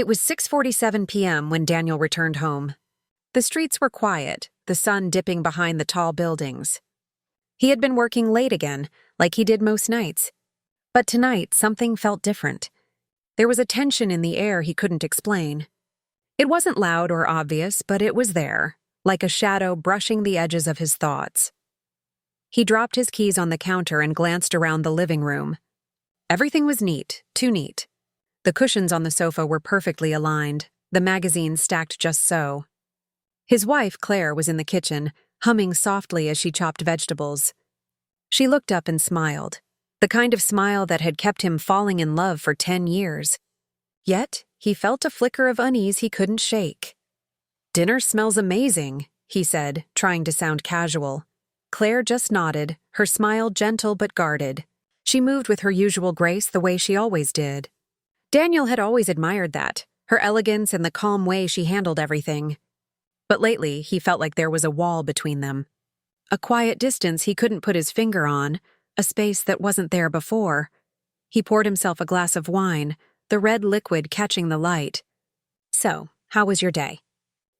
It was 6:47 p.m. when Daniel returned home. The streets were quiet, the sun dipping behind the tall buildings. He had been working late again, like he did most nights. But tonight, something felt different. There was a tension in the air he couldn't explain. It wasn't loud or obvious, but it was there, like a shadow brushing the edges of his thoughts. He dropped his keys on the counter and glanced around the living room. Everything was neat, too neat. The cushions on the sofa were perfectly aligned, the magazines stacked just so. His wife, Claire, was in the kitchen, humming softly as she chopped vegetables. She looked up and smiled, the kind of smile that had kept him falling in love for 10 years. Yet, he felt a flicker of unease he couldn't shake. "Dinner smells amazing," he said, trying to sound casual. Claire just nodded, her smile gentle but guarded. She moved with her usual grace the way she always did. Daniel had always admired that, her elegance and the calm way she handled everything. But lately, he felt like there was a wall between them. A quiet distance he couldn't put his finger on, a space that wasn't there before. He poured himself a glass of wine, the red liquid catching the light. "So, how was your day?"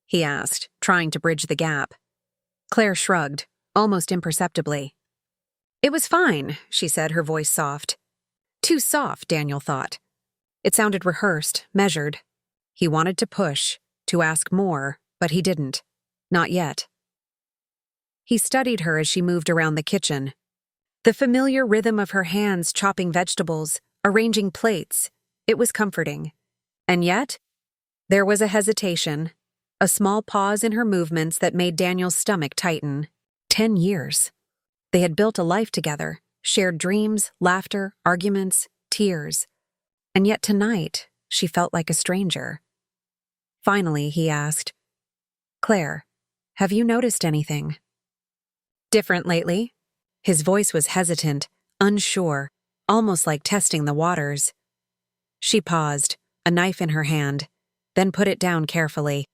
he asked, trying to bridge the gap. Claire shrugged, almost imperceptibly. "It was fine," she said, her voice soft. Too soft, Daniel thought. It sounded rehearsed, measured. He wanted to push, to ask more, but he didn't. Not yet. He studied her as she moved around the kitchen. The familiar rhythm of her hands chopping vegetables, arranging plates, it was comforting. And yet, there was a hesitation, a small pause in her movements that made Daniel's stomach tighten. 10 years. They had built a life together, shared dreams, laughter, arguments, tears. And yet tonight, she felt like a stranger. Finally, he asked, "Claire, have you noticed anything different lately?" His voice was hesitant, unsure, almost like testing the waters. She paused, a knife in her hand, then put it down carefully.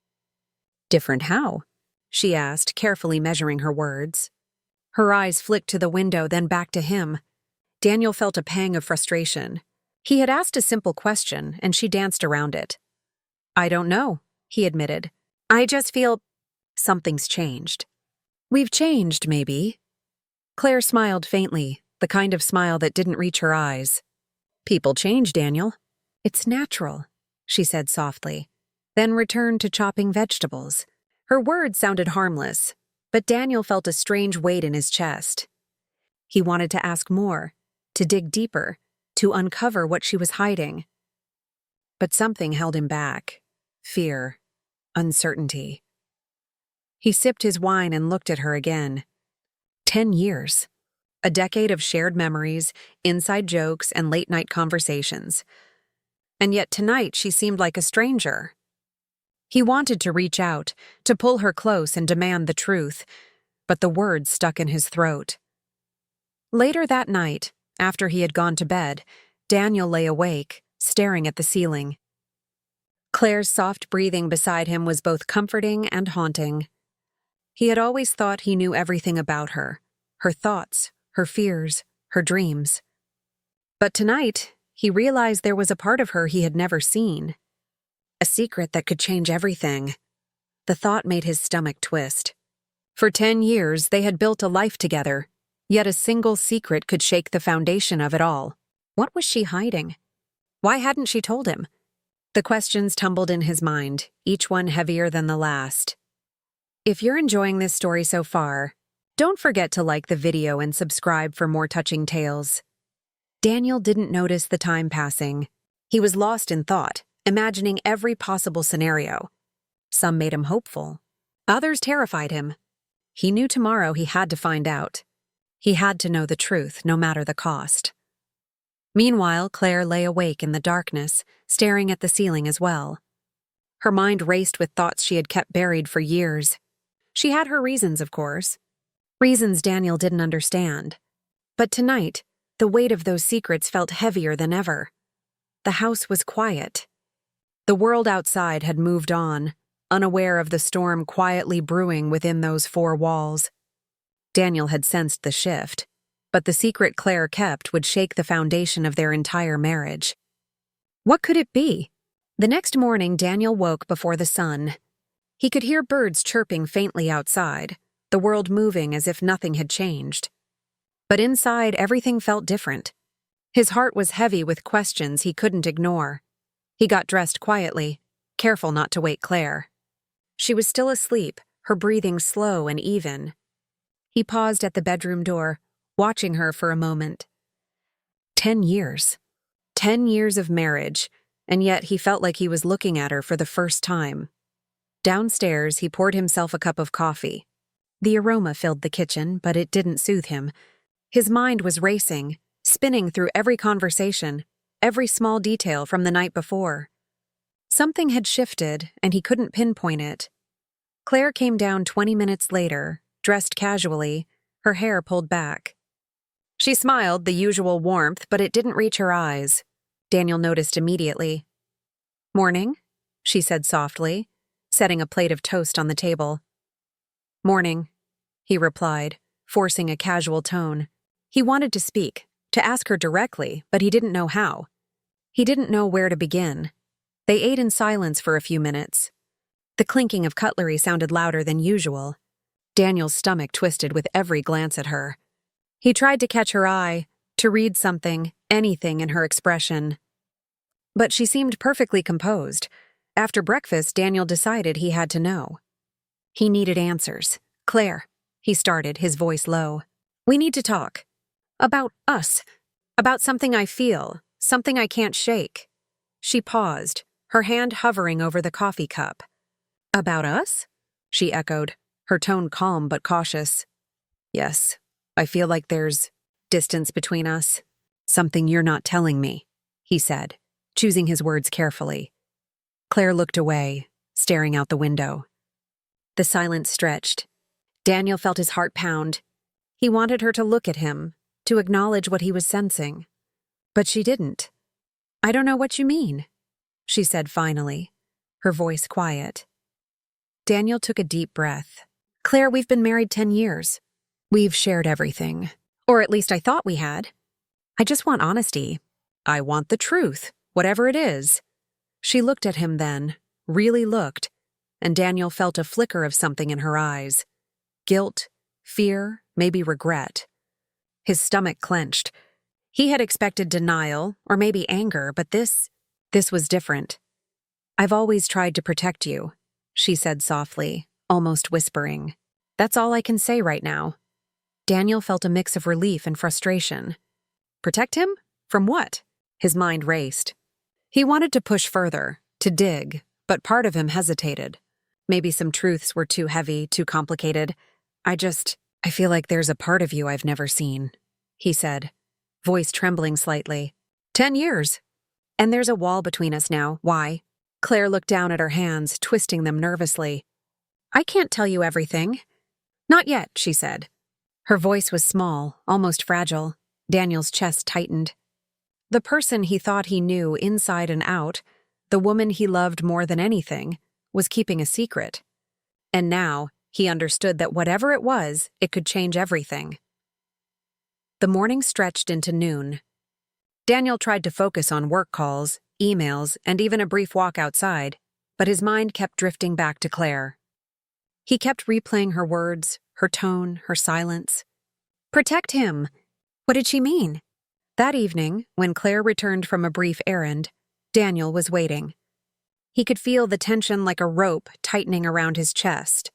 "Different how?" she asked, carefully measuring her words. Her eyes flicked to the window, then back to him. Daniel felt a pang of frustration. He had asked a simple question, and she danced around it. "I don't know," he admitted. "I just feel something's changed." "We've changed, maybe." Claire smiled faintly, the kind of smile that didn't reach her eyes. "People change, Daniel. It's natural," she said softly, then returned to chopping vegetables. Her words sounded harmless, but Daniel felt a strange weight in his chest. He wanted to ask more, to dig deeper, to uncover what she was hiding. But something held him back. Fear. Uncertainty. He sipped his wine and looked at her again. 10 years. A decade of shared memories, inside jokes, and late-night conversations. And yet tonight she seemed like a stranger. He wanted to reach out, to pull her close and demand the truth, but the words stuck in his throat. Later that night, after he had gone to bed, Daniel lay awake, staring at the ceiling. Claire's soft breathing beside him was both comforting and haunting. He had always thought he knew everything about her, her thoughts, her fears, her dreams. But tonight, he realized there was a part of her he had never seen. A secret that could change everything. The thought made his stomach twist. For 10 years, they had built a life together, yet a single secret could shake the foundation of it all. What was she hiding? Why hadn't she told him? The questions tumbled in his mind, each one heavier than the last. If you're enjoying this story so far, don't forget to like the video and subscribe for more touching tales. Daniel didn't notice the time passing. He was lost in thought, imagining every possible scenario. Some made him hopeful. Others terrified him. He knew tomorrow he had to find out. He had to know the truth, no matter the cost. Meanwhile, Claire lay awake in the darkness, staring at the ceiling as well. Her mind raced with thoughts she had kept buried for years. She had her reasons, of course. Reasons Daniel didn't understand. But tonight, the weight of those secrets felt heavier than ever. The house was quiet. The world outside had moved on, unaware of the storm quietly brewing within those four walls. Daniel had sensed the shift, but the secret Claire kept would shake the foundation of their entire marriage. What could it be? The next morning, Daniel woke before the sun. He could hear birds chirping faintly outside, the world moving as if nothing had changed. But inside, everything felt different. His heart was heavy with questions he couldn't ignore. He got dressed quietly, careful not to wake Claire. She was still asleep, her breathing slow and even. He paused at the bedroom door, watching her for a moment. 10 years. 10 years of marriage, and yet he felt like he was looking at her for the first time. Downstairs, he poured himself a cup of coffee. The aroma filled the kitchen, but it didn't soothe him. His mind was racing, spinning through every conversation, every small detail from the night before. Something had shifted, and he couldn't pinpoint it. Claire came down 20 minutes later, dressed casually, her hair pulled back. She smiled, the usual warmth, but it didn't reach her eyes. Daniel noticed immediately. "Morning," she said softly, setting a plate of toast on the table. "Morning," he replied, forcing a casual tone. He wanted to speak, to ask her directly, but he didn't know how. He didn't know where to begin. They ate in silence for a few minutes. The clinking of cutlery sounded louder than usual. Daniel's stomach twisted with every glance at her. He tried to catch her eye, to read something, anything in her expression. But she seemed perfectly composed. After breakfast, Daniel decided he had to know. He needed answers. "Claire," he started, his voice low. "We need to talk. About us. About something I feel, something I can't shake." She paused, her hand hovering over the coffee cup. "About us?" she echoed, her tone calm but cautious. "Yes, I feel like there's distance between us. Something you're not telling me," he said, choosing his words carefully. Claire looked away, staring out the window. The silence stretched. Daniel felt his heart pound. He wanted her to look at him, to acknowledge what he was sensing. But she didn't. "I don't know what you mean," she said finally, her voice quiet. Daniel took a deep breath. "Claire, we've been married 10 years. We've shared everything. Or at least I thought we had. I just want honesty. I want the truth, whatever it is." She looked at him then, really looked, and Daniel felt a flicker of something in her eyes. Guilt, fear, maybe regret. His stomach clenched. He had expected denial, or maybe anger, but this was different. "I've always tried to protect you," she said softly, almost whispering. "That's all I can say right now." Daniel felt a mix of relief and frustration. Protect him? From what? His mind raced. He wanted to push further, to dig, but part of him hesitated. Maybe some truths were too heavy, too complicated. I feel like there's a part of you I've never seen," he said, voice trembling slightly. 10 years. And there's a wall between us now. Why? Claire looked down at her hands, twisting them nervously. "I can't tell you everything." "Not yet," she said. Her voice was small, almost fragile. Daniel's chest tightened. The person he thought he knew inside and out, the woman he loved more than anything, was keeping a secret. And now, he understood that whatever it was, it could change everything. The morning stretched into noon. Daniel tried to focus on work calls, emails, and even a brief walk outside, but his mind kept drifting back to Claire. He kept replaying her words, her tone, her silence. Protect him! What did she mean? That evening, when Claire returned from a brief errand, Daniel was waiting. He could feel the tension like a rope tightening around his chest.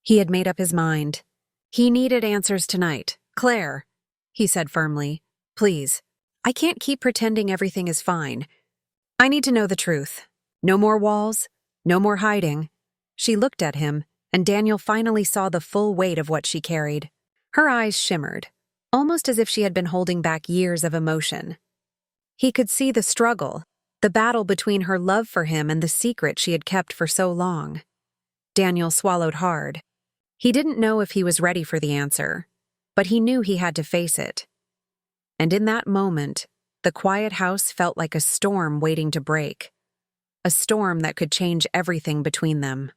He had made up his mind. He needed answers tonight. "Claire," he said firmly, "please, I can't keep pretending everything is fine. I need to know the truth. No more walls, no more hiding." She looked at him, and Daniel finally saw the full weight of what she carried. Her eyes shimmered, almost as if she had been holding back years of emotion. He could see the struggle, the battle between her love for him and the secret she had kept for so long. Daniel swallowed hard. He didn't know if he was ready for the answer, but he knew he had to face it. And in that moment, the quiet house felt like a storm waiting to break. A storm that could change everything between them.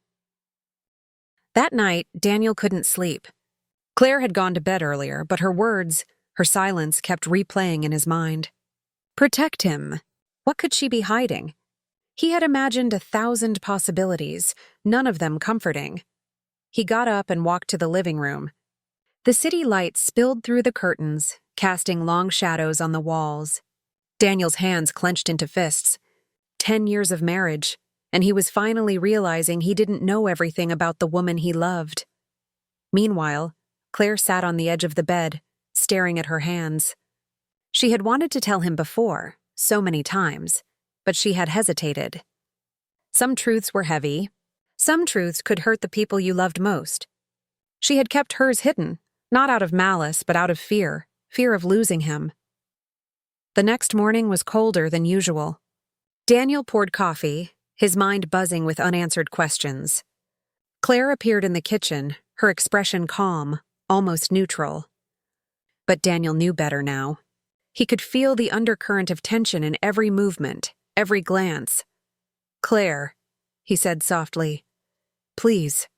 That night, Daniel couldn't sleep. Claire had gone to bed earlier, but her words, her silence kept replaying in his mind. Protect him. What could she be hiding? He had imagined 1,000 possibilities, none of them comforting. He got up and walked to the living room. The city lights spilled through the curtains, casting long shadows on the walls. Daniel's hands clenched into fists. 10 years of marriage, and he was finally realizing he didn't know everything about the woman he loved. Meanwhile, Claire sat on the edge of the bed, staring at her hands. She had wanted to tell him before, so many times, but she had hesitated. Some truths were heavy. Some truths could hurt the people you loved most. She had kept hers hidden, not out of malice, but out of fear of losing him. The next morning was colder than usual. Daniel poured coffee, his mind buzzing with unanswered questions. Claire appeared in the kitchen, her expression calm, almost neutral. But Daniel knew better now. He could feel the undercurrent of tension in every movement, every glance. "Claire," he said softly, "please.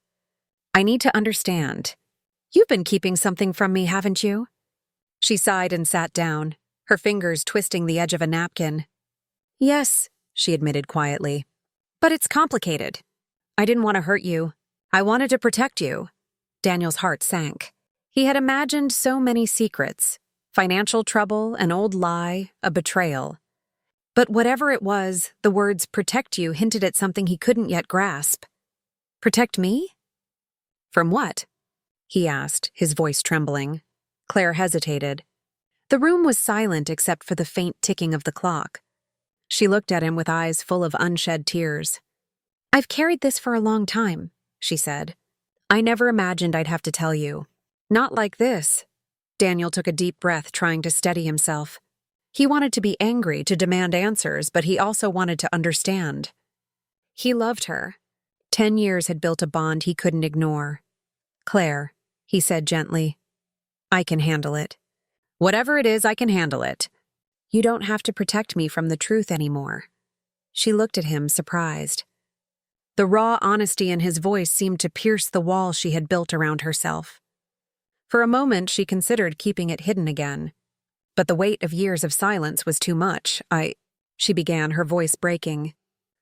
I need to understand. You've been keeping something from me, haven't you?" She sighed and sat down, her fingers twisting the edge of a napkin. "Yes," she admitted quietly. "But it's complicated. I didn't want to hurt you. I wanted to protect you." Daniel's heart sank. He had imagined so many secrets: financial trouble, an old lie, a betrayal. But whatever it was, the words "protect you" hinted at something he couldn't yet grasp. "Protect me? From what?" he asked, his voice trembling. Claire hesitated. The room was silent except for the faint ticking of the clock. She looked at him with eyes full of unshed tears. "I've carried this for a long time," she said. "I never imagined I'd have to tell you. Not like this." Daniel took a deep breath, trying to steady himself. He wanted to be angry, to demand answers, but he also wanted to understand. He loved her. 10 years had built a bond he couldn't ignore. "Claire," he said gently, "I can handle it. Whatever it is, I can handle it. You don't have to protect me from the truth anymore." She looked at him, surprised. The raw honesty in his voice seemed to pierce the wall she had built around herself. For a moment, she considered keeping it hidden again. But the weight of years of silence was too much. She began, her voice breaking.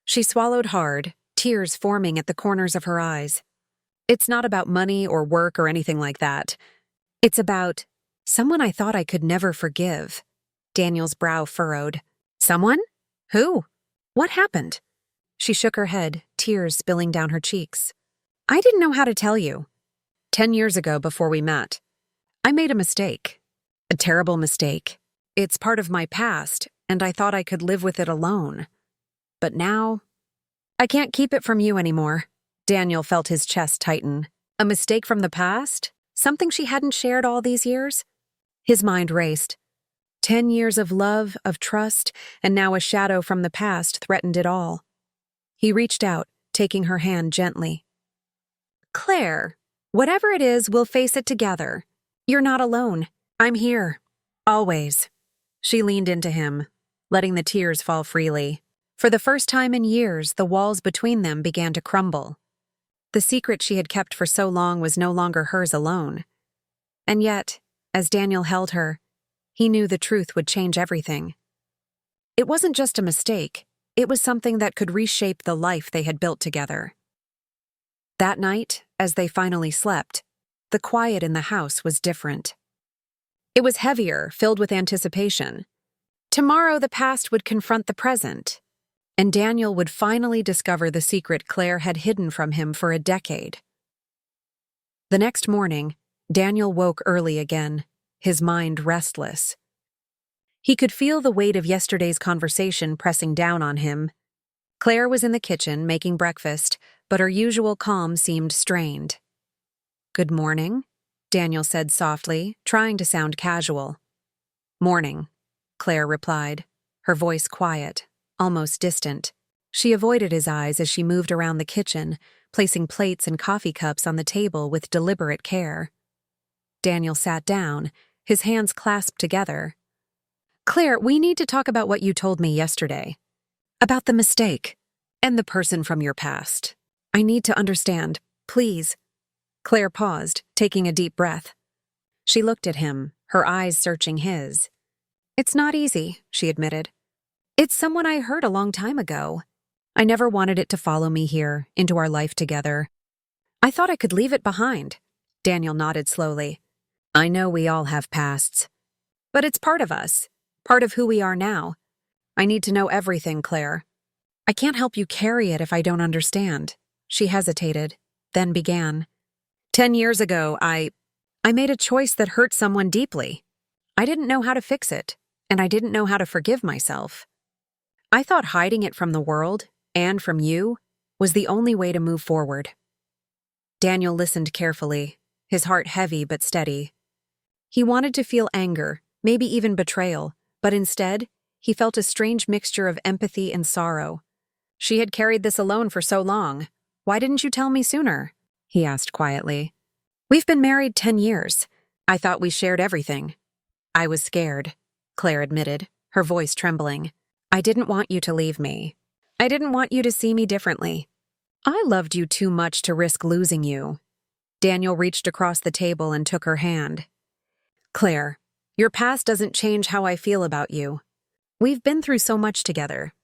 She swallowed hard, tears forming at the corners of her eyes. "It's not about money or work or anything like that. It's about someone I thought I could never forgive." Daniel's brow furrowed. "Someone? Who? What happened?" She shook her head, tears spilling down her cheeks. "I didn't know how to tell you. 10 years ago, before we met, I made a mistake. A terrible mistake. It's part of my past, and I thought I could live with it alone. But now, I can't keep it from you anymore." Daniel felt his chest tighten. A mistake from the past? Something she hadn't shared all these years? His mind raced. 10 years of love, of trust, and now a shadow from the past threatened it all. He reached out, taking her hand gently. "Claire, whatever it is, we'll face it together. You're not alone. I'm here. Always." She leaned into him, letting the tears fall freely. For the first time in years, the walls between them began to crumble. The secret she had kept for so long was no longer hers alone. And yet, as Daniel held her, he knew the truth would change everything. It wasn't just a mistake. It was something that could reshape the life they had built together. That night, as they finally slept, the quiet in the house was different. It was heavier, filled with anticipation. Tomorrow the past would confront the present, and Daniel would finally discover the secret Claire had hidden from him for a decade. The next morning, Daniel woke early again, his mind restless. He could feel the weight of yesterday's conversation pressing down on him. Claire was in the kitchen making breakfast, but her usual calm seemed strained. "Good morning," Daniel said softly, trying to sound casual. "Morning," Claire replied, her voice quiet, almost distant. She avoided his eyes as she moved around the kitchen, placing plates and coffee cups on the table with deliberate care. Daniel sat down, his hands clasped together. "Claire, we need to talk about what you told me yesterday. About the mistake, and the person from your past. I need to understand, please." Claire paused, taking a deep breath. She looked at him, her eyes searching his. "It's not easy," she admitted. "It's someone I hurt a long time ago. I never wanted it to follow me here, into our life together. I thought I could leave it behind. Daniel nodded slowly. I know we all have pasts. But it's part of us, part of who we are now. I need to know everything, Claire. I can't help you carry it if I don't understand. She hesitated, then began. 10 years ago, I made a choice that hurt someone deeply. I didn't know how to fix it, and I didn't know how to forgive myself. I thought hiding it from the world, and from you, was the only way to move forward. Daniel listened carefully, his heart heavy but steady. He wanted to feel anger, maybe even betrayal, but instead, he felt a strange mixture of empathy and sorrow. She had carried this alone for so long. Why didn't you tell me sooner? He asked quietly. We've been married 10 years. I thought we shared everything. I was scared, Claire admitted, her voice trembling. I didn't want you to leave me. I didn't want you to see me differently. I loved you too much to risk losing you. Daniel reached across the table and took her hand. Claire, your past doesn't change how I feel about you. We've been through so much together.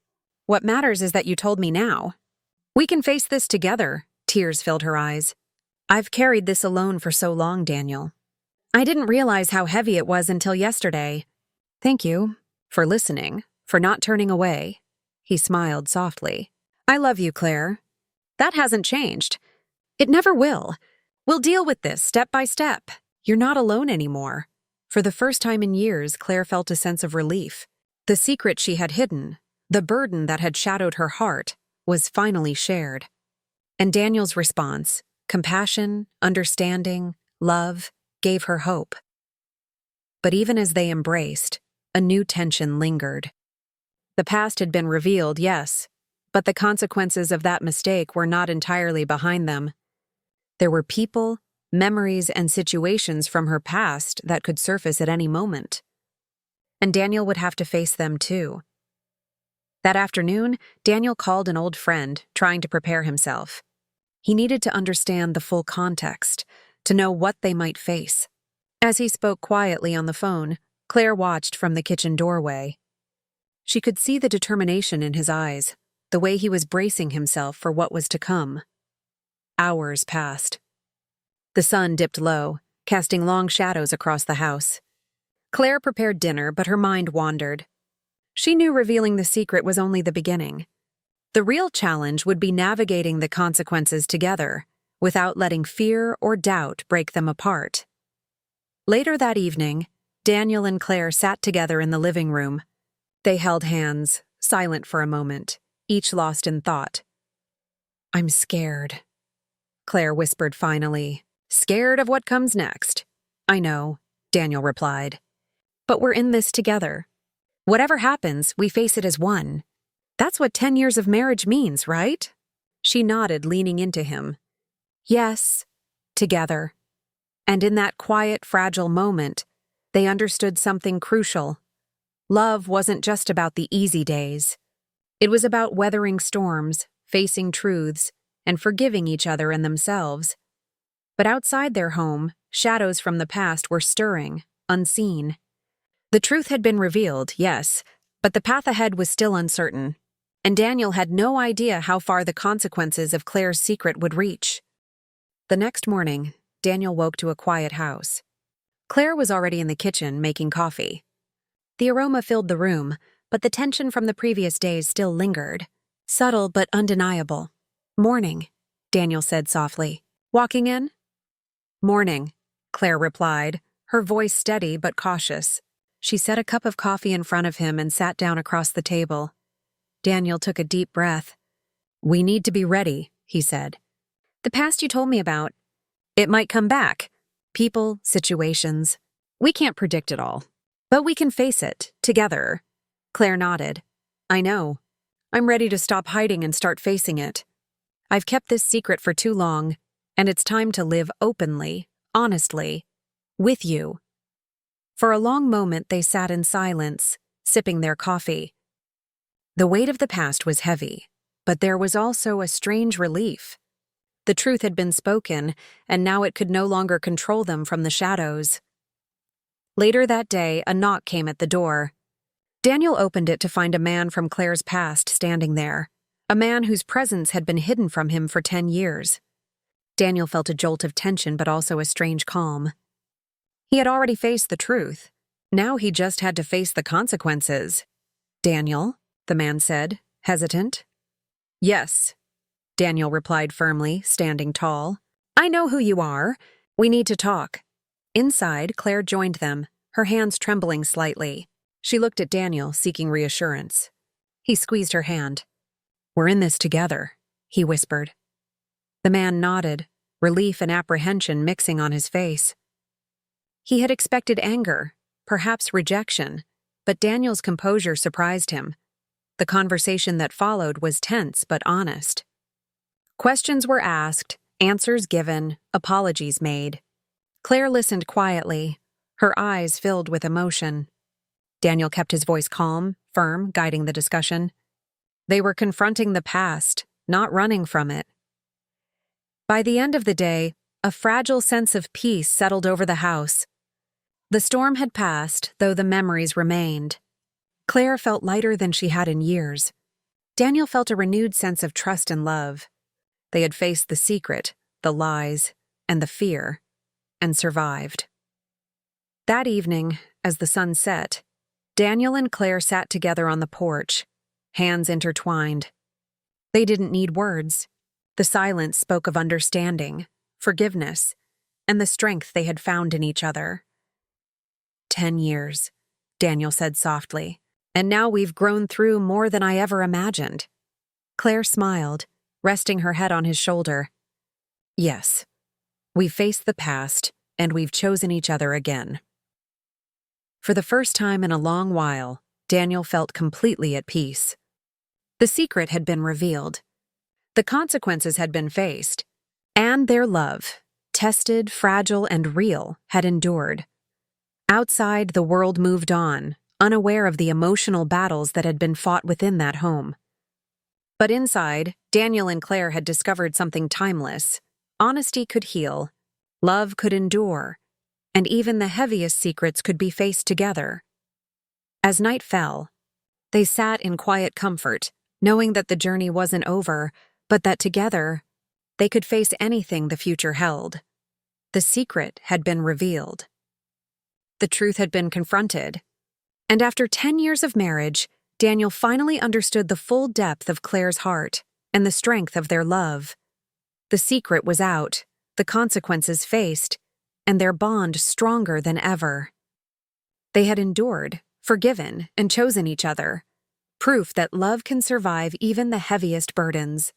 What matters is that you told me now. We can face this together, tears filled her eyes. I've carried this alone for so long, Daniel. I didn't realize how heavy it was until yesterday. Thank you for listening, for not turning away. He smiled softly. I love you, Claire. That hasn't changed. It never will. We'll deal with this step by step. You're not alone anymore. For the first time in years, Claire felt a sense of relief. The secret she had hidden, the burden that had shadowed her heart, was finally shared. And Daniel's response, compassion, understanding, love, gave her hope. But even as they embraced, a new tension lingered. The past had been revealed, yes, but the consequences of that mistake were not entirely behind them. There were people, memories, and situations from her past that could surface at any moment. And Daniel would have to face them too. That afternoon, Daniel called an old friend, trying to prepare himself. He needed to understand the full context, to know what they might face. As he spoke quietly on the phone, Claire watched from the kitchen doorway. She could see the determination in his eyes, the way he was bracing himself for what was to come. Hours passed. The sun dipped low, casting long shadows across the house. Claire prepared dinner, but her mind wandered. She knew revealing the secret was only the beginning. The real challenge would be navigating the consequences together, without letting fear or doubt break them apart. Later that evening, Daniel and Claire sat together in the living room. They held hands, silent for a moment, each lost in thought. I'm scared, Claire whispered finally. Scared of what comes next? I know, Daniel replied. But we're in this together. Whatever happens, we face it as one. That's what 10 years of marriage means, right? She nodded, leaning into him. Yes, together. And in that quiet, fragile moment, they understood something crucial. Love wasn't just about the easy days. It was about weathering storms, facing truths, and forgiving each other and themselves. But outside their home, shadows from the past were stirring, unseen. The truth had been revealed, yes, but the path ahead was still uncertain, and Daniel had no idea how far the consequences of Claire's secret would reach. The next morning, Daniel woke to a quiet house. Claire was already in the kitchen making coffee. The aroma filled the room, but the tension from the previous days still lingered, subtle but undeniable. Morning, Daniel said softly. Walking in? Morning, Claire replied, her voice steady but cautious. She set a cup of coffee in front of him and sat down across the table. Daniel took a deep breath. We need to be ready, he said. The past you told me about, it might come back. People, situations. We can't predict it all. But we can face it, together. Claire nodded. I know. I'm ready to stop hiding and start facing it. I've kept this secret for too long, and it's time to live openly, honestly, with you. For a long moment they sat in silence, sipping their coffee. The weight of the past was heavy, but there was also a strange relief. The truth had been spoken, and now it could no longer control them from the shadows. Later that day, a knock came at the door. Daniel opened it to find a man from Claire's past standing there, a man whose presence had been hidden from him for 10 years. Daniel felt a jolt of tension but also a strange calm. He had already faced the truth. Now he just had to face the consequences. "Daniel," the man said, hesitant. "Yes," Daniel replied firmly, standing tall. "I know who you are. We need to talk." Inside, Claire joined them, her hands trembling slightly. She looked at Daniel, seeking reassurance. He squeezed her hand. "We're in this together," he whispered. The man nodded, relief and apprehension mixing on his face. He had expected anger, perhaps rejection, but Daniel's composure surprised him. The conversation that followed was tense but honest. Questions were asked, answers given, apologies made. Claire listened quietly, her eyes filled with emotion. Daniel kept his voice calm, firm, guiding the discussion. They were confronting the past, not running from it. By the end of the day, a fragile sense of peace settled over the house. The storm had passed, though the memories remained. Claire felt lighter than she had in years. Daniel felt a renewed sense of trust and love. They had faced the secret, the lies, and the fear, and survived. That evening, as the sun set, Daniel and Claire sat together on the porch, hands intertwined. They didn't need words. The silence spoke of understanding, forgiveness, and the strength they had found in each other. 10 years, Daniel said softly, and now we've grown through more than I ever imagined. Claire smiled, resting her head on his shoulder. Yes, we've faced the past, and we've chosen each other again. For the first time in a long while, Daniel felt completely at peace. The secret had been revealed. The consequences had been faced, and their love, tested, fragile, and real, had endured. Outside, the world moved on, unaware of the emotional battles that had been fought within that home. But inside, Daniel and Claire had discovered something timeless. Honesty could heal, love could endure, and even the heaviest secrets could be faced together. As night fell, they sat in quiet comfort, knowing that the journey wasn't over, but that together, they could face anything the future held. The secret had been revealed. The truth had been confronted. And after 10 years of marriage, Daniel finally understood the full depth of Claire's heart and the strength of their love. The secret was out, the consequences faced, and their bond stronger than ever. They had endured, forgiven, and chosen each other, proof that love can survive even the heaviest burdens.